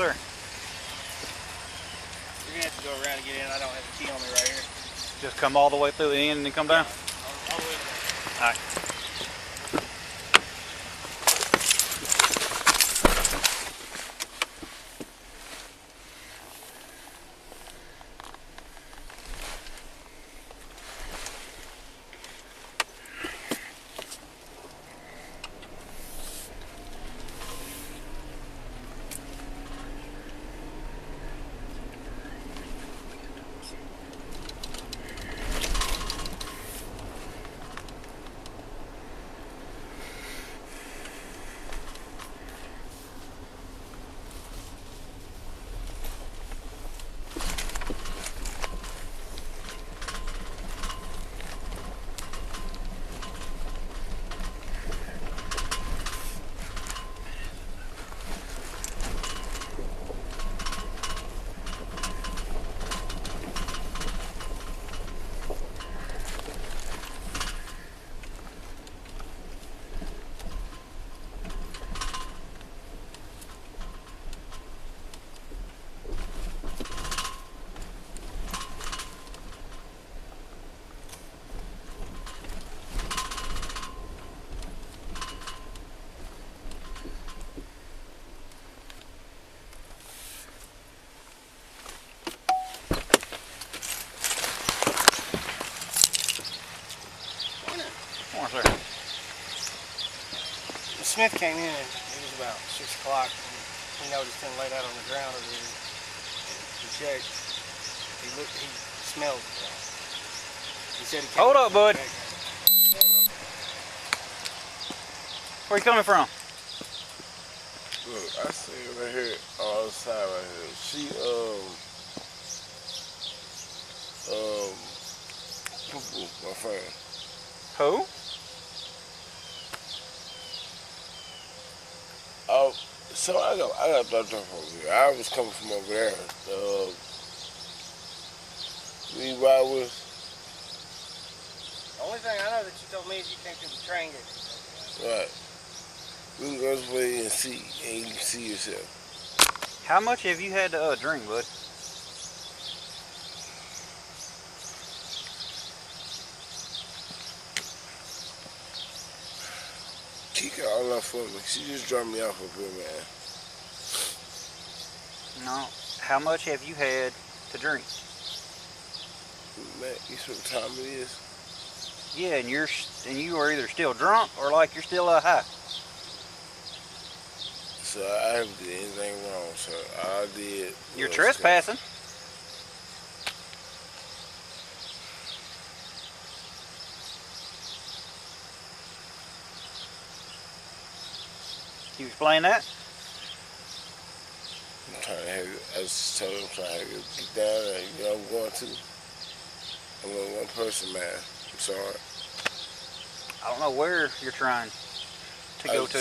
sir. You're gonna have to go around to get in. I don't have the key on me right here. Just come all the way through the end and then come down? All the way down. All right. Sir. Smith came in and it was about 6 o'clock and he noticed him laid out on the ground over there. He checked. He smelled it. He said he came. Hold up, bud. Where you coming from? Look, I see her right here on the side right here. She poo-poo, my friend. Who? Oh, so I got dropped off over here. I was coming from over there. We ride with. The only thing I know that you told me is you came to the train gate. Right. We can go this way and see, and you can see yourself. How much have you had to drink, bud? She got all that for me. She just dropped me off up here, man. No. How much have you had to drink? Man, you see what time it is? Yeah, and you are either still drunk or like you're still high. So I haven't did anything wrong, so I did. You're trespassing. Can you explain that? I'm trying to have you, I just told him I'm trying to get down there. You know I'm going to. I'm with one person, man. I'm sorry. I don't know where you're trying to go to.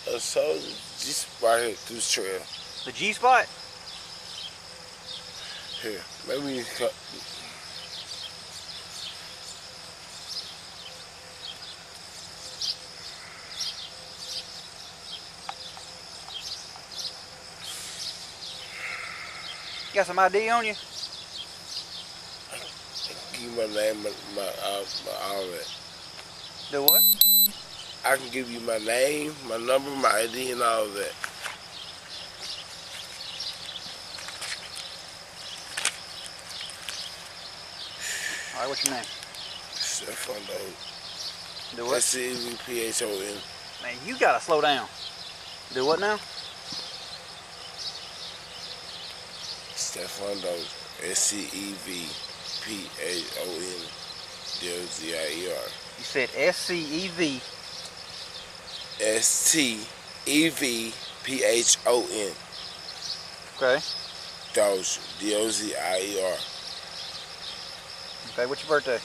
I told you, just right here through the trail. The G spot? Here, maybe you cut. You got some ID on you? Give you my name, my all that. Do what? I can give you my name, my number, my ID, and all of that. All right, what's your name? Stevphon Dozier. Do what? Stevphon. Man, you gotta slow down. Do what now? Stevphon Dozier. Stevphon Dozier. You said S-C-E-V. Stevphon. Okay. Dozier. D-O-Z-I-E-R. Okay, what's your birthday?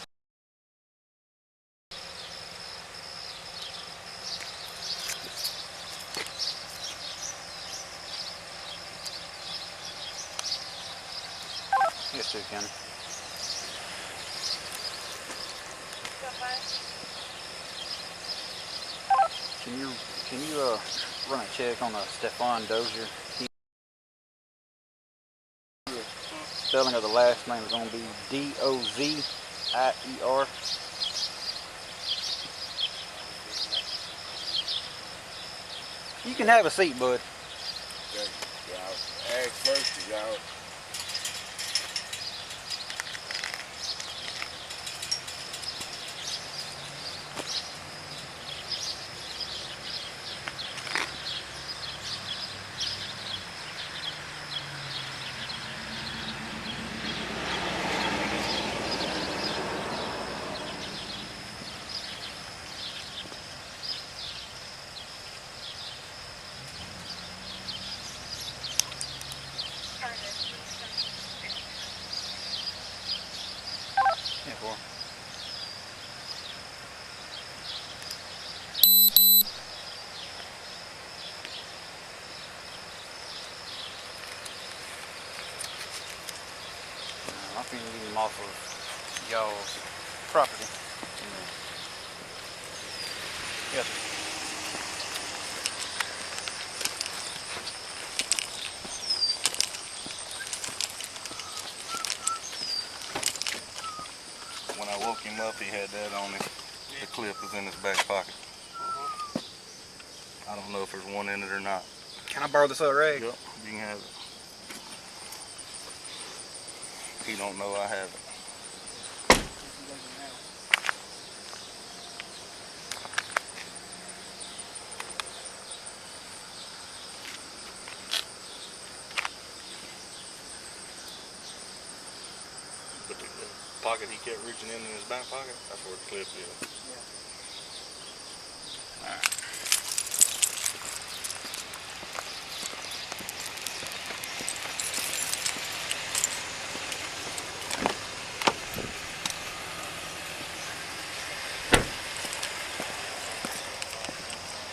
Yes, too, County. Can you run a check on Stevphon Dozier? spelling of the last name is going to be D-O-Z-I-E-R. You can have a seat, bud. Thank you, y'all. Ask first, y'all. I'm finna get him off of y'all's property. Yes, sir. When I woke him up, he had that on him. The clip was in his back pocket. I don't know if there's one in it or not. Can I borrow this other rag? Yep, you can have it. He don't know I have it. But the pocket he kept reaching in his back pocket, that's where the clip is. Yeah. All right.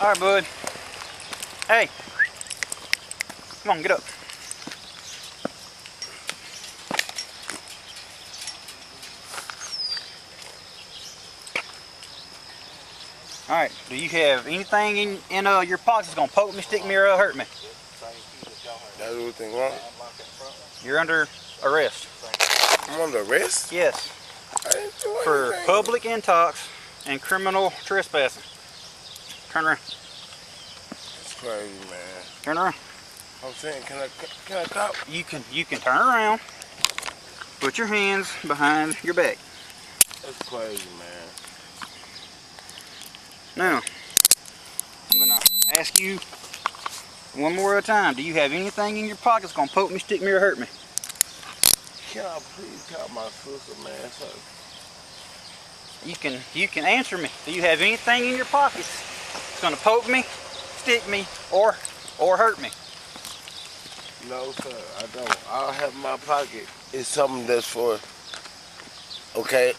All right, bud. Hey, come on, get up. All right, do you have anything in your pockets that's gonna poke me, stick me, or hurt me? That's everything wrong. You're under arrest. I'm under arrest? Yes, I didn't do for anything. public intox and criminal trespassing. Turn around. It's crazy, man. Turn around. I'm saying, can I cop? You can turn around. Put your hands behind your back. That's crazy, man. Now, I'm gonna ask you one more at a time. Do you have anything in your pockets gonna poke me, stick me, or hurt me? Can I please call my sister, man? So, You can answer me. Do you have anything in your pockets that's gonna poke me, stick me, or hurt me? no, sir, I don't. All I have in my pocket is something that's for, okay?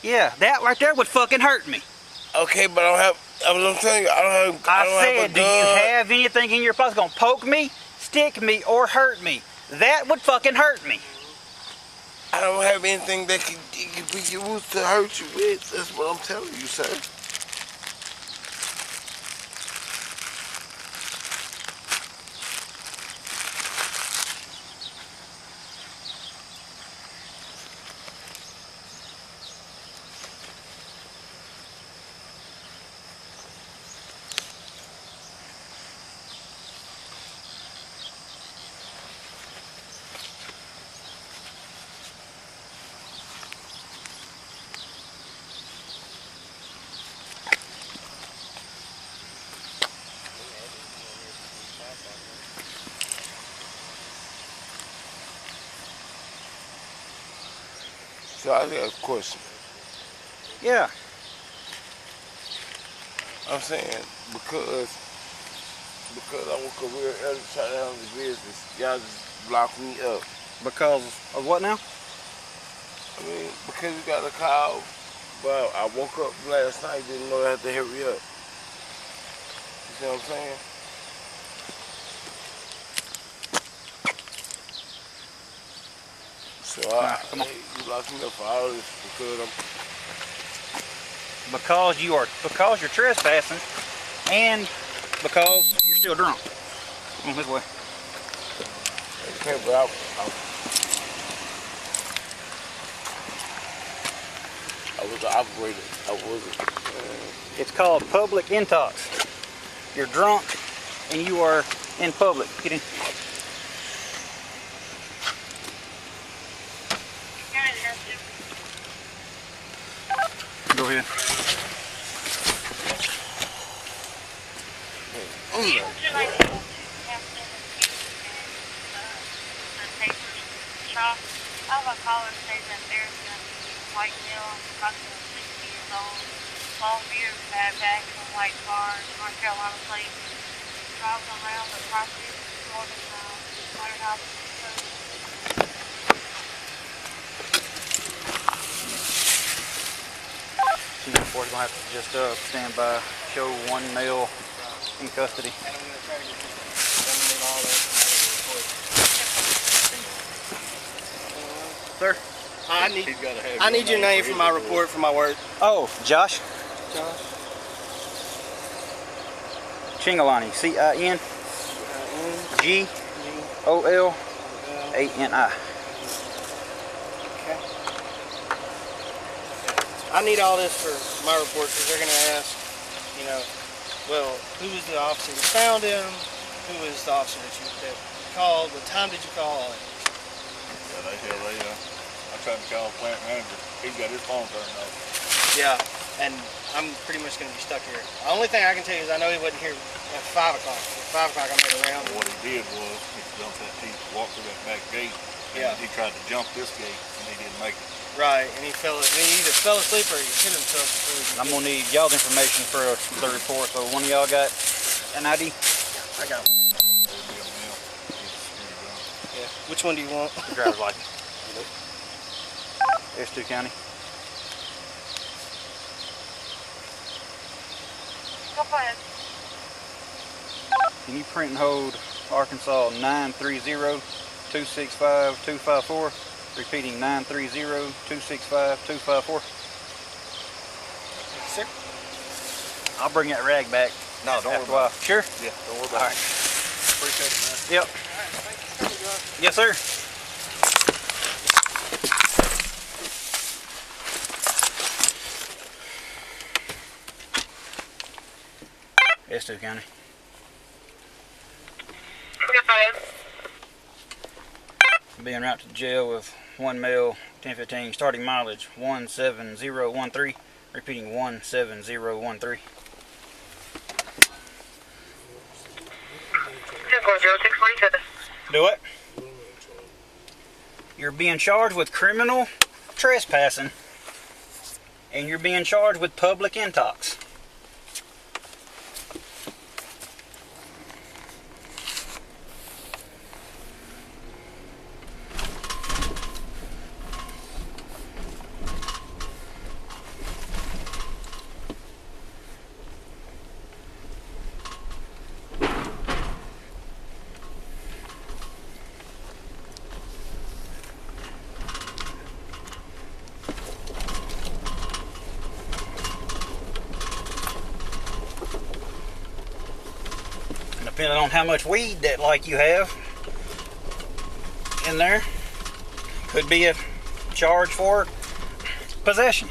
Yeah, that right there would fucking hurt me. Okay, but I don't have, I'm telling you, I don't have, I don't said, have a do you gun. have anything in your pockets gonna poke me, stick me, or hurt me? That would fucking hurt me. I don't have anything that could be used to hurt you with. That's what I'm telling you, sir. So I got a question. Yeah. I'm saying because I woke up real early trying to handle the business, y'all just blocked me up. Because of what now? I mean, because you got a call, but I woke up last night, didn't know I had to hurry up. You see what I'm saying? So come on. you locked me up for all this Because you're trespassing, and because you're still drunk. Come on this way. Okay, but I was the operator. I wasn't. It's called public intox. You're drunk and you are in public. Get in. Go ahead. I have a caller stays up there. It's going to be white male, approximately 60 years old. Long beard, bad back from White Bar, North Carolina plate. Drives around the property, Morgan Waterhouse. She's unfortunately going to have to just stand by, show one male in custody. And I'm going to try to get this all that from my report. Sir? I need your name for my report for my work. Oh, Josh Josh? Cingolani, Cingolani. Okay. I need all this for my report because they're going to ask, you know, well, who was the officer that found him? Who was the officer that called? What time did you call? I tried to call the plant manager. He's got his phone turned off. Yeah, and I'm pretty much going to be stuck here. The only thing I can tell you is I know he wasn't here at 5 o'clock. At 5 o'clock I made a round. What he did was he walked through that back gate. And Yeah. he tried to jump this gate and he didn't make it. Right, and he either fell asleep or he hit himself. I'm going to need y'all's information for the report. So one of y'all got an ID? I got one. It'll be a male. He's Yeah. Which one do you want? The driver's license. S2 County. Go ahead. Can you print and hold Arkansas 930-265-254? Repeating 930-265-254. Sir? I'll bring that rag back. No, don't after a worry while. Sure? Yeah, don't worry All about right. it. Appreciate it, man. Yep. Yes, sir. S2 County. Being route to jail with one male, 1015, starting mileage 17013, repeating 17013. 10-0647. Do it. You're being charged with criminal trespassing, and you're being charged with public intox. Depending on how much weed that you have in there, could be a charge for possession.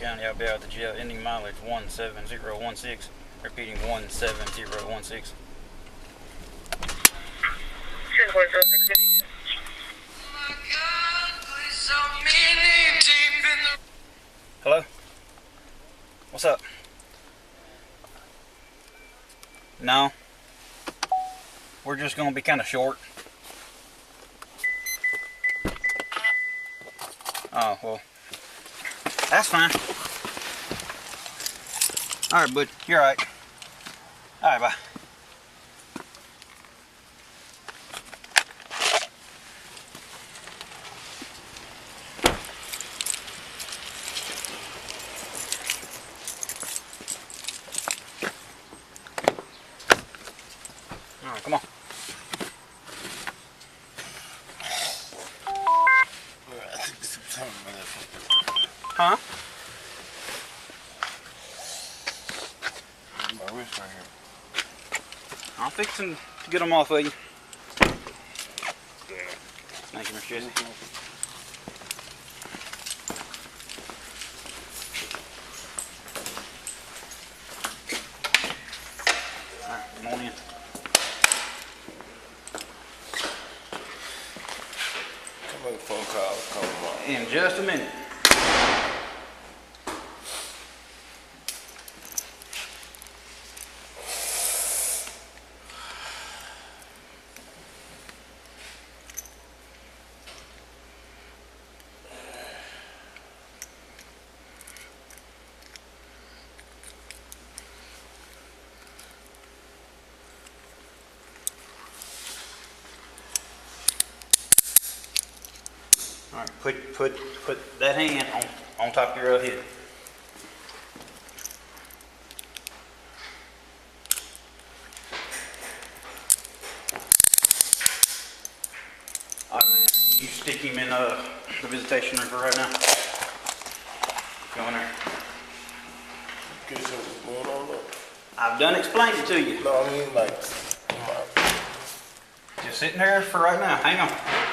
County. I'll be out of the jail. Ending mileage 17016. Repeating 17016. Hello? What's up? No. We're just gonna be kind of short. Oh, well. That's fine. Alright, bud. You're alright. Alright, bye. Alright, come on. I think this is time, Huh? my wrist right here. I'm fixing to get them off of you. Thank you, Mr. Jesse. Alright, come on in. Come make a phone call. Come on. In just a minute. All right, put that hand on top of your head. All right, man. You stick him in the visitation room for right now. Go in there. Get something going on there. I've done explained it to you. No, I mean like, come on. Just sitting there for right now. Hang on.